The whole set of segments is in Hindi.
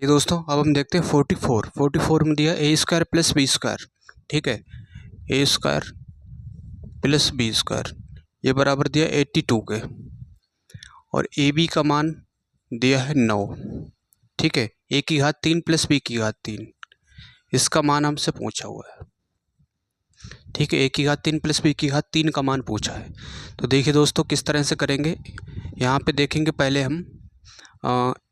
ये दोस्तों अब हम देखते हैं 44 में दिया ए स्क्वायर प्लस बी स्क्वायर। ठीक है, A square plus B square ये बराबर दिया 82 के, और ए बी का मान दिया है 9। ठीक है, ए की घात 3 प्लस बी की घात 3, इसका मान हमसे पूछा हुआ है। ठीक है, ए की घात 3 प्लस बी की घात 3 का मान पूछा है। तो देखिए दोस्तों किस तरह से करेंगे, यहाँ पे देखेंगे पहले हम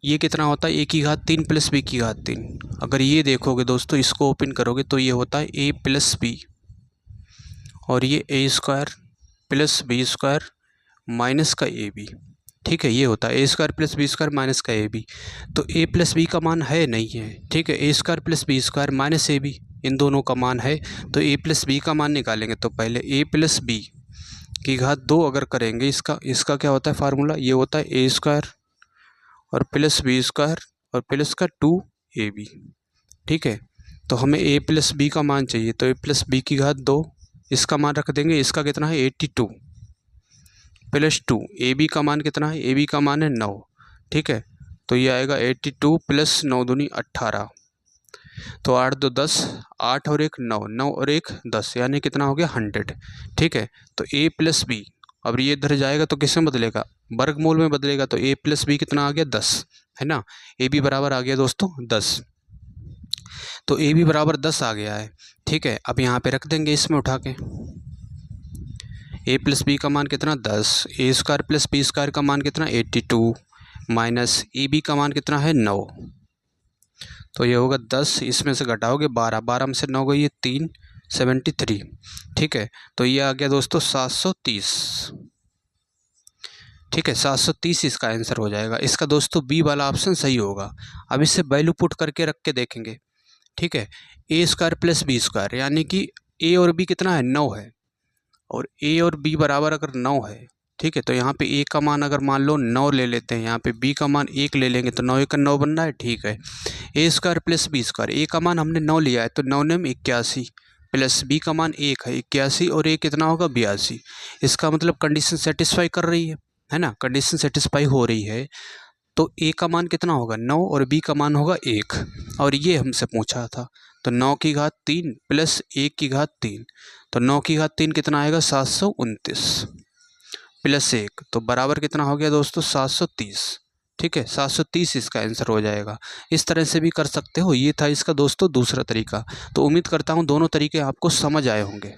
ये कितना होता है, ए की घात 3 प्लस बी की घात 3। अगर ये देखोगे दोस्तों, इसको ओपन करोगे तो ये होता है ए प्लस बी, और ये A square plus B square minus का ए बी। ठीक है, ये होता है A square plus B square minus का ए बी। तो ए प्लस बी का मान है नहीं है। ठीक है, A square plus B square minus A B, इन दोनों का मान है। तो ए प्लस बी का मान निकालेंगे तो पहले ए प्लस बी की घात 2 अगर करेंगे, इसका क्या होता है फार्मूला, ये होता है ए स्क्वायर और प्लस बी स्क्वायर और प्लस का 2ab। ठीक है, तो हमें ए प्लस बी का मान चाहिए, तो ए प्लस बी की घात 2, इसका मान रख देंगे। इसका कितना है 82 प्लस 2, ए बी का मान कितना है, ए बी का मान है 9। ठीक है, तो ये आएगा 82 प्लस 9 दूनी 18, तो 8 2 10, 8 और 1 9, 9 और 1 10, यानी कितना हो गया 100। ठीक है, तो ए प्लस बी, अब ये इधर जाएगा तो किस में बदलेगा, वर्गमूल में बदलेगा। तो ए प्लस बी कितना आ गया 10, है ना। ए बी बराबर आ गया दोस्तों 10, तो ए बी बराबर 10 आ गया है। ठीक है, अब यहाँ पे रख देंगे इसमें उठा के, ए प्लस बी का मान कितना 10, ए स्क्वायर प्लस बी स्क्वायर का मान कितना 82 माइनस ए बी का मान कितना है 9, तो ये होगा 10, इसमें से घटाओगे 12, 12 में से 9 गई, ये 3 73। ठीक है, तो ये आ गया दोस्तों 730। ठीक है, 730 इसका आंसर हो जाएगा। इसका दोस्तों बी वाला ऑप्शन सही होगा। अब इससे वैल्यू पुट करके रख के देखेंगे। ठीक है, A square plus B square, यानी कि ए और बी कितना है 9 है, और ए और बी बराबर अगर 9 है, ठीक है, तो यहाँ पे ए का मान अगर मान लो 9 ले लेते हैं, यहाँ पे बी का मान 1 ले लेंगे, तो 9 1 9 बन रहा है। ठीक है, A square plus B square, ए का मान हमने 9 लिया है, तो 9 ने 81 प्लस बी का मान 1 है 81, और ए कितना होगा 82। इसका मतलब कंडीशन सेटिस्फाई कर रही है ना, कंडीशन सेटिस्फाई हो रही है। तो ए का मान कितना होगा 9 और बी का मान होगा 1, और ये हमसे पूछा था। तो 9 की घात 3 प्लस 1 की घात 3, तो 9 की घात 3 कितना आएगा 729 प्लस 1, तो बराबर कितना हो गया दोस्तों 730। ठीक है, 730 इसका आंसर हो जाएगा। इस तरह से भी कर सकते हो। ये था इसका दोस्तों दूसरा तरीका। तो उम्मीद करता हूँ दोनों तरीके आपको समझ आए होंगे।